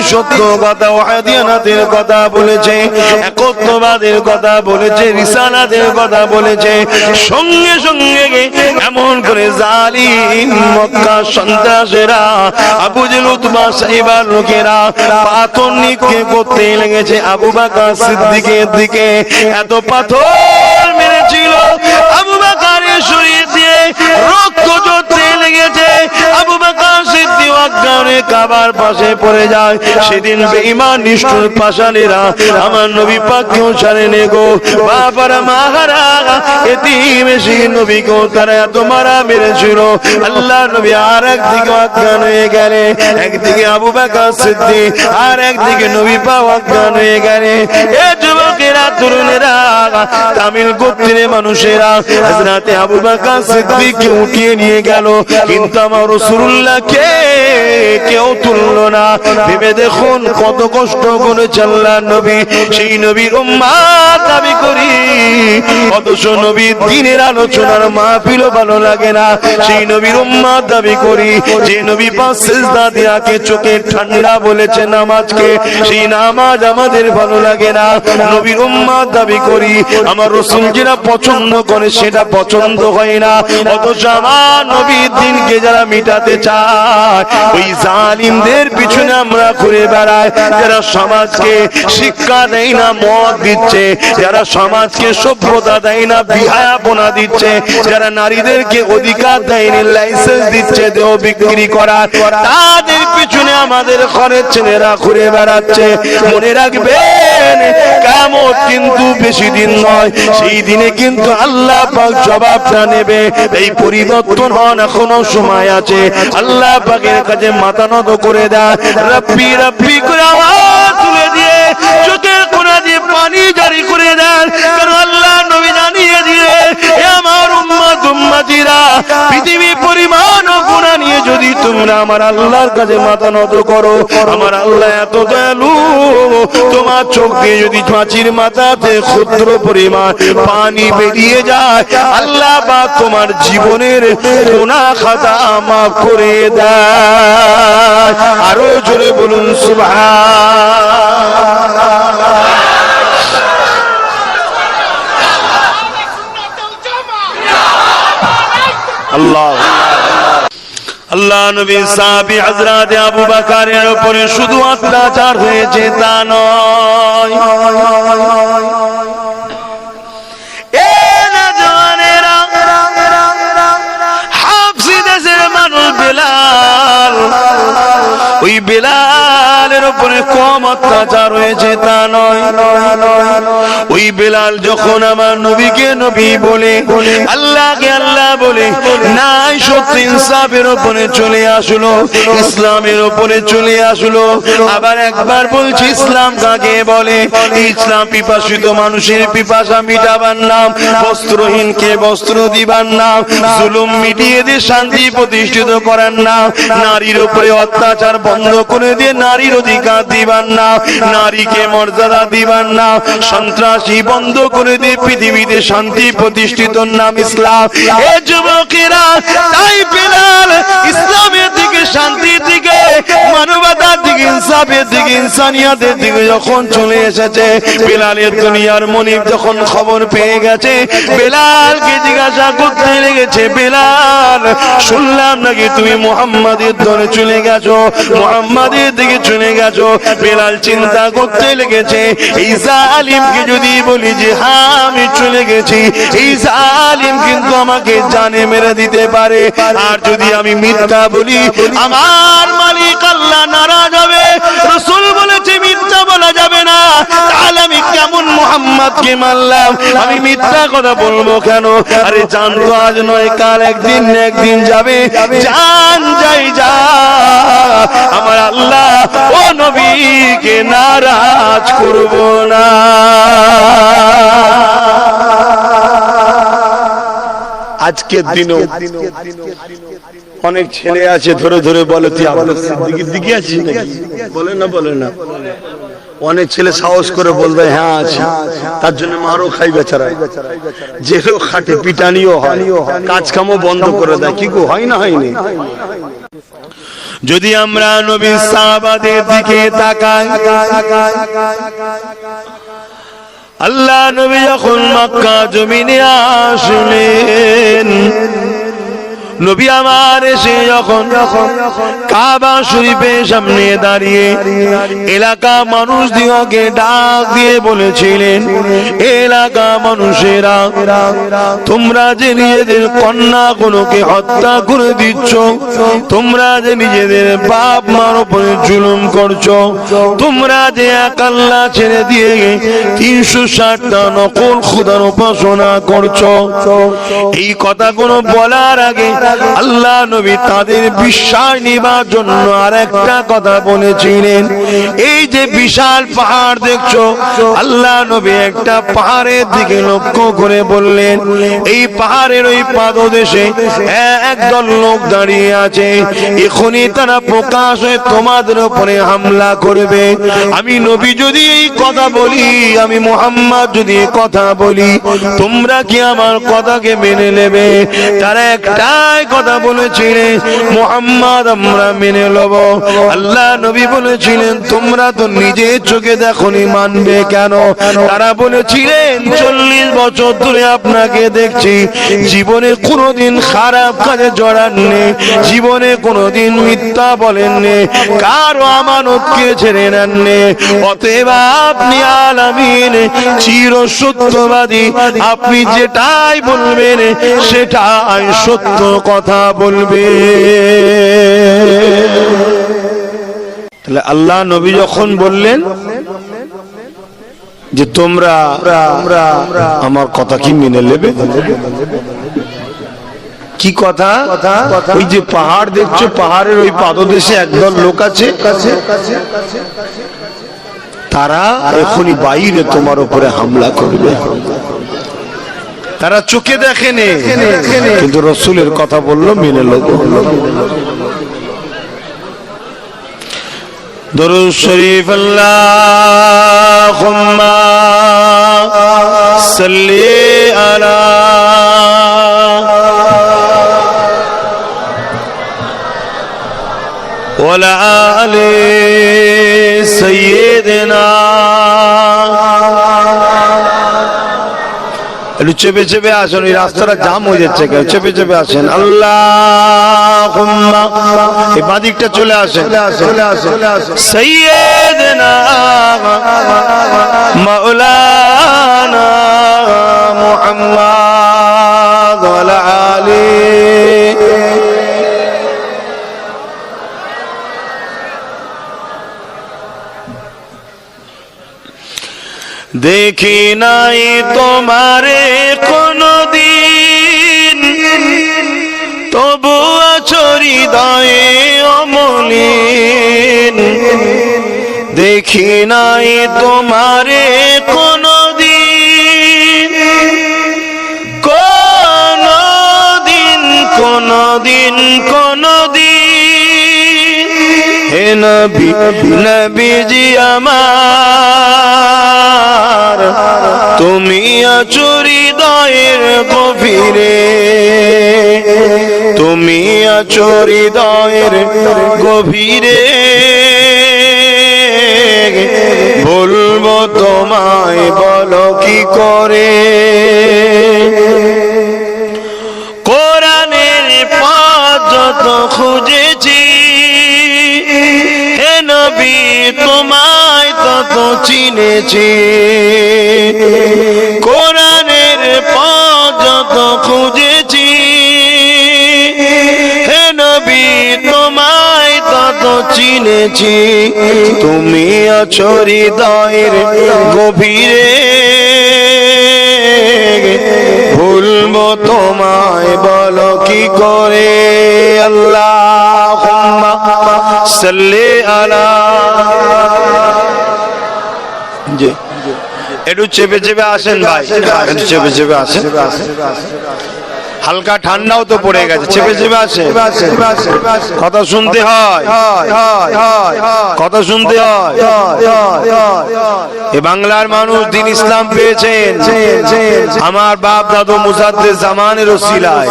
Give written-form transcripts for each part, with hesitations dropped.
সত্য কথা, ওয়াহদানিয়তের কথা বলেছে, একত্ববাদের কথা বলেছে, রিসালাতের কথা বলেছে। সঙ্গে সঙ্গে এমন করে জালিম মক্কা সন্ত্রাসীরা, আবু জেহেল, উতবা, সাইবার লোকেরা পাথর নিক্ষেপ করতে লেগেছে আবু বকর সিদ্দিকের দিকে। এত পাথর মেরেছিল, আবু বকরের শরীর দিয়ে রক্ত ঝরতে লেগেছে। আবু বকর সিদ্দিক অজ্ঞান হয়ে কাবার পাশে পড়ে যায়। সেদিন বেঈমান নিষ্ঠুর পাষাণীরা আমার নবী পাককেও ছাড়েনি গো। বাবারা মাহারা এতিম সেই নবীকেও তারা এত মারা মেরেছিল। আল্লাহ নবী আর একদিকে অজ্ঞান হয়ে গেলে, একদিকে আবু বকর সিদ্দিক, আর একদিকে নবী পাক অজ্ঞান হয়ে গেলে। এ যুবকেরা, তরুণেরা, তামিল গোত্রের মানুষেরা হযরতে আবু বকর সিদ্দিককে উঠিয়ে নিয়ে গেল, কিন্তু আমার রাসূলুল্লাহকে কেউ তুললো না। ভেবে দেখুন কত কষ্ট করেছে আল্লাহর নবী। সেই নবীর উম্মত দাবি করি, অথচ নবীর দ্বীনের আলোচনার মাহফিলও ভালো লাগে না। সেই নবীর উম্মত দাবি করি, যে নবী পাক সিজদা দিয়াকে চোখে ঠান্ডা বলেছে নামাজকে, সেই নামাজ আমাদের ভালো লাগে না। নবীর উম্মত দাবি করি, আমার রাসূল যেটা পছন্দ করে সেটা পছন্দ হয় না। অথচ আমার নবীর দ্বীনকে যারা মিটাতে চায়, ওই জালিমদের পিছনে আমরা ঘুরে বেড়াই। যারা সমাজকে শিক্ষা দেয় না, মত দিচ্ছে, যারা সমাজকে সভ্যতা দেয় না, বিহায়াপনা দিচ্ছে, যারা নারীদেরকে অধিকার দেয়নি, লাইসেন্স দিচ্ছে দেহ বিক্রি করার, তাদের পিছনে আমাদের ঘরের ছেলেরা ঘুরে বেড়াচ্ছে। মনে রাখবেন, কিয়ামত কিন্তু বেশি দিন নয়, সেই দিনে কিন্তু আল্লাহ পাক জবাবটা নেবে। এই পরিবর্তন হন, এখনো সময় আছে। আল্লাহ পাকের কাছে মাথা নত করে দেয়, রব্বি রব্বি করে আওয়াজ তুলে দিয়ে চোখের কোণা দিয়ে পানি জারি করে দেন। কারণ আল্লাহ নবী জানিয়ে দিয়ে, আমার উম্মত উম্মতিরা, পৃথিবী পরিমাণ গুনাহ নিয়ে যদি তোমরা আমার আল্লাহর কাছে মাথা নত করো, আমার আল্লাহ এত দয়ালু, তোমার চোখ দিয়ে যদি মাছির মাথাতে ক্ষুদ্র পরিমাণ পানি বেরিয়ে যায়, আল্লাহ বা তোমার জীবনের গুনাহ খাতা মাফ করে দেয়। আরো জোরে বলুন সুবহানাল্লাহ। আল্লাহ আল্লাহ নবী সাহাবী হযরত আবু বকরের উপরে শুধু অত্যাচার হয়েছে তা নয়, এ না জওয়ানেরা, হাবশী দেশের মানুষ বেলাল, ওই বেলালের উপরে কম অত্যাচার হয়েছে তা নয়। ওই বেলাল যখন আমার নবীকে নবী বলে, আল্লাহকে আল্লাহ বলে, নাই সত্য ইনসাফের উপরে চলে আসলো, ইসলামের উপরে চলে আসলো। আবার একবার বলছি, ইসলাম কাকে বলে? ইসলাম পিপাসিত মানুষের পিপাসা মিটাবার নাম, বস্ত্রহীনকে বস্ত্র দিবার নাম, জুলুম মিটিয়ে দিয়ে শান্তি প্রতিষ্ঠিত করার নাম, নারীর উপরে অত্যাচার বন্ধ করে দিয়ে নারীর অধিকার দিবার নাম, নারীকে মর্যাদা দিবার নাম, সন্ত্রাসী বন্ধ করে দিয়ে পৃথিবীতে শান্তি প্রতিষ্ঠিত নাম ইসলাম। এ যুবকেরা, তাই বেলাল ইসলামের দিকে, শান্তির দিকে, মানবতার দিকে, ইনসাফের দিকে, ইনসানিয়াতের দিকে যখন চলে এসেছে, বেলালের দুনিয়ার মনিব যখন খবর পেয়ে গেছে, বেলালকে জিজ্ঞাসা করতে লেগেছে, বেলাল শুনলাম নাকি তুমি মুহাম্মাদের দলে চলে গেছো, মুহাম্মাদের দিকে চলে গেছো। বেলাল চিন্তা করতে লেগেছে, এই জালিমকে যদি বলি যে হ্যাঁ আমি চলে গেছি, এই জালিম কিন্তু আমাকে জানে মেরে দিতে পারে, আর যদি আমি মিথ্যা বলি আমার মালিক আল্লাহ নারাজ হবে। রাসূল বলেছে মিথ্যা বলা যাবে না, তাহলে আমি কেমন মুহাম্মদকে মানলাম? আমি মিথ্যা কথা বলবো কেন? আরে জান তো আজ নয় কাল একদিন না একদিন যাবে, জান যাই যা, আমার আল্লাহ ও নবীকে নারাজ করব না। আজকের দিনও অনেক ছেলে আছে ধরে ধরে বলে তুই আবু সিদ্দিকের দিকে আছিস নাকি? বলে না, বলে না। অনেক ছেলে সাহস করে বলবে হ্যাঁ আছে, তার জন্য মারও খাই বেচারা, জেলও খাটে, পিটানিও হয়, কাজ কামও বন্ধ করে দেয়। কি গো, হয় না? হয়নি? যদি আমরা নবীর সাহাবাদের দিকে তাকাই, আল্লাহ নবী যখন মক্কা জমিনে আসলেন, নবী আমার এসে যখন কাবা শরীফের সামনে দাঁড়িয়ে এলাকা মানুষ দিগকে ডাক দিয়ে বলেছিলেন, এলাকা মানুষেরা, তোমরা যে নিজেদের কন্যা গুলোকে হত্যা করে দিচ্ছ, তোমরা যে নিজেদের বাপ মার উপরে জুলুম করছো, তোমরা যে এক আল্লাহ ছেড়ে দিয়ে 360টা নকল খোদার উপাসনা করছো, এই কথাগুলো বলার আগে আল্লাহ নবী তাদের বিশ্বাস নিবার জন্য আর একটা কথা বলেছিলেন। এই যে বিশাল পাহাড় দেখছো, আল্লাহ নবী একটা পাহাড়ের দিকে লক্ষ্য করে বললেন, এই পাহাড়ের ওই পাদদেশে একদল লোক দাঁড়িয়ে আছে, এখনই তারা প্রকাশ হয়ে তোমাদের উপরে হামলা করবে। আমি নবী যদি এই কথা বলি, আমি মুহাম্মদ যদি কথা বলি, তোমরা কি আমার কথাকে মেনে নেবে? তারা একটাই কথা বলেছিলেন, মুহাম্মদ আমরা মেনে নেব। আল্লাহ নবী বলেছিলেন, তোমরা তো নিজের চোখে দেখোনি, মানবে কেন? তারা বলেছিলেন, 40 বছর ধরে আপনাকে দেখছি, জীবনে কোনোদিন খারাপ কাজে জড়াননি, জীবনে কোনোদিন মিথ্যা বলেননি, কারো আমানতকে ছেড়ে নেননি, অতএব আপনি আলামিন চির সত্যবাদী, আপনি যেটাই বলবেন সেটাই সত্য কথা বলবে। তাহলে আল্লাহ নবী যখন বললেন যে তোমরা আমার কথা কি মেনে নেবে, কি কথা? ওই যে পাহাড় দেখছো, পাহাড়ের ওই পাদদেশে একদল লোক আছে, তারা এখনই বাইরে তোমার উপরে হামলা করবে। তারা চোখে দেখেনি, কিন্তু রাসূলের কথা বললো, মেনে নেব। দরুদ শরীফ আল্লাহুম্মা সাল্লি আলা ওয়ালা আলি সাইয়্যিদিনা। একটু চেপে চেপে আসেন, ওই রাস্তাটা জাম হয়ে যাচ্ছে, চেপে চেপে আসেন। আল্লাহুম্মা, এই বাদিকটা চলে আসেন, সাইয়্যিদিনা মাওলানা মুহাম্মদ ওয়ালা আলি। দেখি নাই তোমারে কোনদিন, তবু আছো হৃদয়ে অমলিন। দেখি নাই তোমারে কোনদিন, কোনদিন কোনদিন কোনদিন। হে নবী, নবীজি আমার, তুমি আছো হৃদয়ের গভীরে, তুমি আছো হৃদয়ের গভীরে। বলবো তোমায়, বলো কি করে। কোরআনের পথ যত খুঁজেছি, হে নবী তোমায় তত চিনেছি। কোরআনের পথ যত খুঁজেছি, হে নবী তোমায় তত চিনেছি। তুমি আছো হৃদয়ের গভীরে, ভুলবো তোমায়, বলো কি করে। আল্লাহুম্মা সাল্লি আলা। জি, একটু চেপে চেপে আসেন ভাই, একটু চেপে চেপে আসেন। হালকা ঠান্ডাও তো পড়ে গেছে, চেপে চেপে আসে, কথা শুনতে হয়, কথা শুনতে হয়। এই বাংলার মানুষ দিন ইসলাম পেয়েছেন আমার বাপ দাদু মুজাদ্দেদ জামানের ওসিলায়।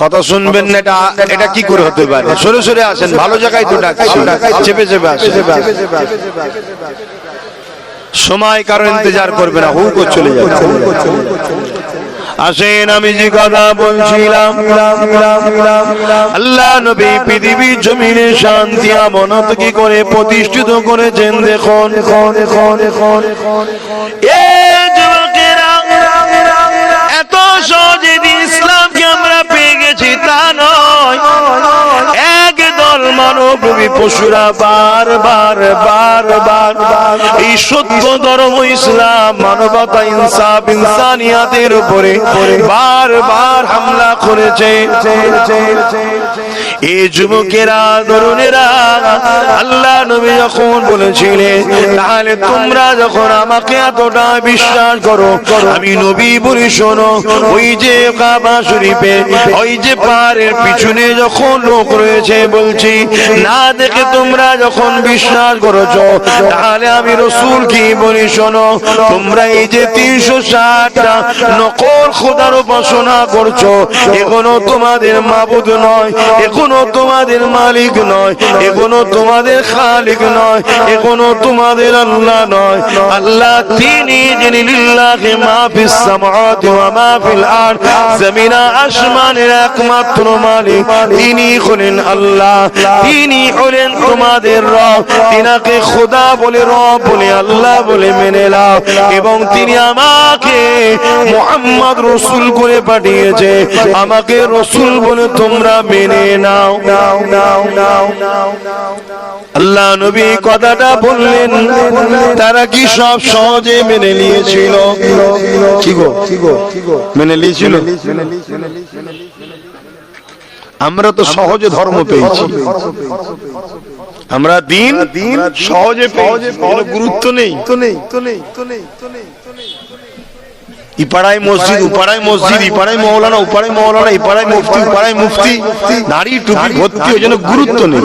কথা শুনবেন না, এটা কি করে হতে পারে? সরে সরে আসেন, ভালো জায়গায় তো ডাকছি, চেপে চেপে আসেন। সময় কারো ইন্তজার করবে না, হুক চলে যাবে। আসেন, আমি যে কথা বলছিলাম, আল্লাহ নবী পৃথিবীর জমিনে শান্তি আমানত কি করে প্রতিষ্ঠিত করেছেন দেখুন। এত সহজে ইসলামকে আমরা পেয়ে গেছি তা নয়, একদল মানব রূপী পশুরা বারবার এই সত্য ধর্ম ইসলাম, মানবতা, ইনসাফ, ইনসানিয়াতের উপরে বারবার হামলা করেছে। এই যুবকেরা, তরুণেরা, আল্লাহ নবী যখন বলেছিলেন তাহলে তোমরা যখন আমাকে এতটা বিশ্বাস করো, আমি নবী বলি শোনো, ওই যে কাবা শরীফে ওই যে পাহাড়ের পিছনে যখন লোক রয়েছে, বলছি না দেখে তোমরা যখন বিশ্বাস করেছো, তাহলে আমি রাসূল কি বলি শোনো, তোমরা এই যে 360টা নকল খোদার উপাসনা করছো, এখনো তোমাদের মাবুদ নয়, এখনো তোমাদের মালিক নয়, এখনো তোমাদের খালিক নয়, এখনো তোমাদের আল্লাহ নয়। আল্লাহ তিনি যিনি লিল্লাহি মা ফিস সামাওয়াতি ওয়া মা ফিল আরদ, জমিন আসমানের একমাত্র মালিক, তিনি হলেন আল্লাহ, তিনি হলেন তোমাদের রব। তিনাকে খোদা বলে, রব বলে, আল্লাহ বলে মেনে নাও, এবং তিনি আমাকে মুহাম্মদ রাসূল করে পাঠিয়েছে, আমাকে রাসূল বলে তোমরা মেনে নাও। আল্লাহ নবী কথাটা বললেন, তারা কি সব সহজে মেনে নিয়েছিল? কি গো মেনে নিয়েছিল? আমরা তো সহজে ধর্ম পেয়েছি, আমরা দিন সহজে পেয়েছি, গুরুত্ব নেই। ইপাড়ায় মসজিদ, উপাড়ায় মসজিদ, ইপাড়ায় মৌলানা, উপাড়ায় মৌলানা, ইপাড়ায় মুফতি, উপাড়ায় মুফতি, দাড়ি টুপি ভর্তি, ওই জন্য গুরুত্ব নেই।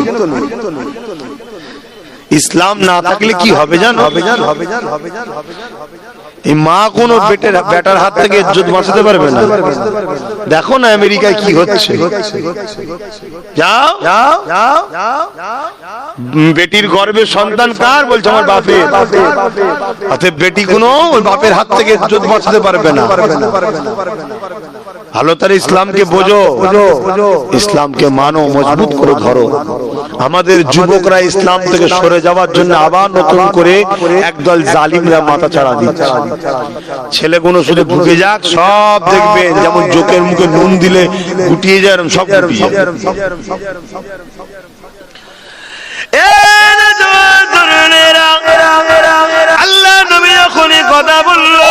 ইসলাম না থাকলে কি হবে জান? এই মা কোনো বেটার হাত থেকে ইজ্জত বাঁচাতে পারবে না। দেখো না আমেরিকায় কি হচ্ছে, যাও বেটির গর্ভে সন্তান কার, বলছে আমার বাপের। অতএব বেটি কোনো ওই বাপের হাত থেকে ইজ্জত বাঁচাতে পারবে না। ভালো তার ইসলামকে বোঝো, ইসলামকে মানো, মজবুত করে ধরো। আমাদের যুবকরা ইসলাম থেকে সরে যাওয়ার জন্য আবার নতুন করে একদল জালিমরা মাথা চাড়া দিচ্ছে। ছেলেগুলো শুধু ঢুকে যাক, সব দেখবেন যেমন জোকের মুখে নুন দিলে গুটিয়ে যায়, সব গুটিয়ে যায়। আল্লাহ নবী যখন কথা বললো,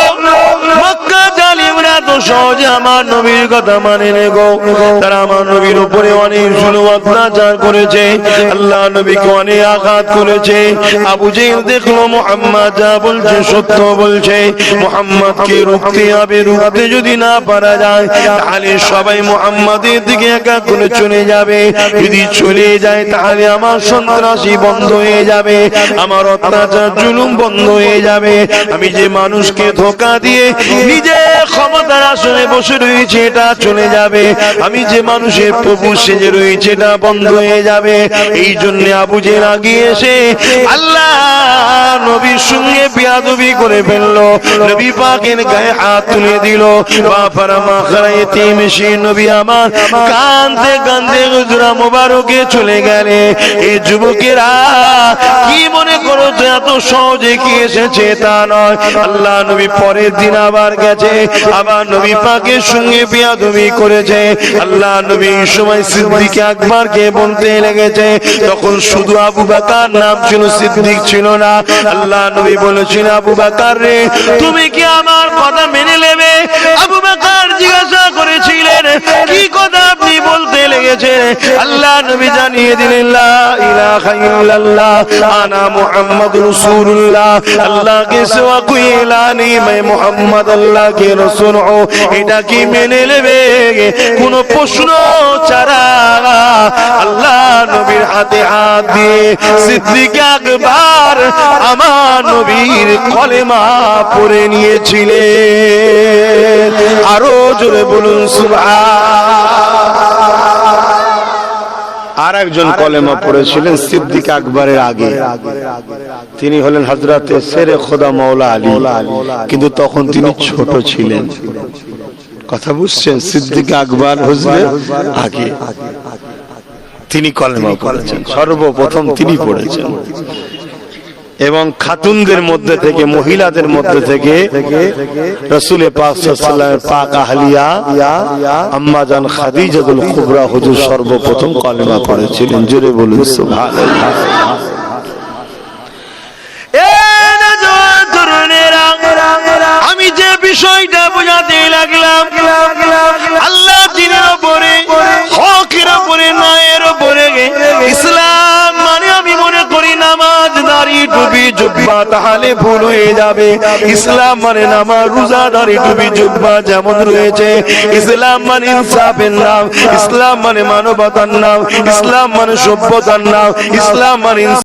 মক্কা জালিমরা তো সহজে আমার নবীর কথা মানে নে গো, তারা আমার নবীর উপরে অনেক জুলুম অত্যাচার করেছে, আল্লাহ নবীকে অনেক আঘাত করেছে। আবু জেহেল দেখলো মুহাম্মদ যা বলছে সত্য বলছে, মুহাম্মদকে রুখতে হবে, রুখতে যদি না পারা যায় তাহলে সবাই মুহাম্মাদের দিকে একা করে চলে যাবে, যদি চলে যায় তাহলে আমার সন্ত্রাসী বন্ধ হয়ে যাবে, আমার অত্যাচার জুলুম বন্ধ হয়ে যাবে, আমি যে মানুষকে ধোঁকা দিয়ে নিজে ক্ষমতার আসনে বসে রয়েছে এটা চলে যাবে, আমি যে মানুষের প্রভু সেজে রয়েছে এটা বন্ধ হয়ে যাবে। এই জন্য আবু জেহেল আগিয়ে এসে আল্লাহ নবীর সঙ্গে বেয়াদবি করে ফেললো, নবী পাকের গায়ে হাত তুলে দিল। বাফারা মাখরাইতে মিশে নবী আমার কাঁদতে কাঁদতে হুজরা মোবারকে চলে গেলে। এই যুবকেরা কি মনে করো যে এত সহজে কি এসেছে তা নয়। আল্লাহ নবী পরের দিন আবার গেছে, আবার নবী পাকের সঙ্গে বেয়াদবি করেছে। আল্লাহ নবী এই সময় সিদ্দিক আকবরকে বলতে লেগেছে, তখন শুধু আবু বকর নাম ছিল, সিদ্দিক ছিল না। আল্লাহ নবী বলেছেন, আবু বকর রে তুমি কি আমার কথা মেনে নেবে? আবু বকর জিজ্ঞাসা করেছিলেন কি কথা আপনি বলতে লেগেছেন? আল্লাহ নবী জানিয়ে দিলেন, লা ইলাহা ইল্লাল্লাহ আনা মুহাম্মাদুর রাসূলুল্লাহ, আল্লাহ के सिवा कोई इलाह नहीं, मैं मोहम्मद अल्लाह के रसूल हूं। এটা কি মেনে নেবে? কোন প্রশ্ন ছাড়া আল্লাহ নবীর হাতে হাত দিয়ে সিদ্দিক আকবর আমার নবীর কলেমা পড়ে নিয়েছিলেন। আরো জোরে বলুন সুবহান। আর একজন কলেমা পড়েছিলেন সিদ্দিক আকবরের আগে, তিনি হলেন হযরতে শেরে খোদা মাওলা আলী, কিন্তু তখন তিনি ছোট ছিলেন। কথা বুঝছেন? সিদ্দিক আকবর হুজুরের আগে তিনি কলেমা পড়েছেন, সর্বপ্রথম তিনি পড়েছেন। এবং খাতুনদের মধ্যে থেকে, মহিলাদের মধ্যে থেকে রাসূল পাক সাল্লাল্লাহু আলাইহি ওয়াসাল্লামের পাক আহলিয়া আম্মা জান খাদিজাতুল কুবরা হুজুর সর্বপ্রথম কলেমা পড়েছিলেন। জোরে বলুন সুবহানাল্লাহ। আমি যে বিষয়টা বোঝাতে লাগলাম, আল্লাহ দিনের উপরে, হকের উপরে, ন্যায়ের উপরে ইসলাম মানে আমি মনে করি নামাজ, দাড়ি, টুপি, জুব্বা, তাহলে ভুল হয়ে যাবে। ইসলাম মানে নামাজ, রোজা, দাড়ি, টুপি, জুব্বা যেমন রয়েছে। ইসলাম মানে ইনসাফের নাম, ইসলাম মানে মানবতার নাম, ইসলাম মানে সভ্যতার নাম, ইসলাম মানে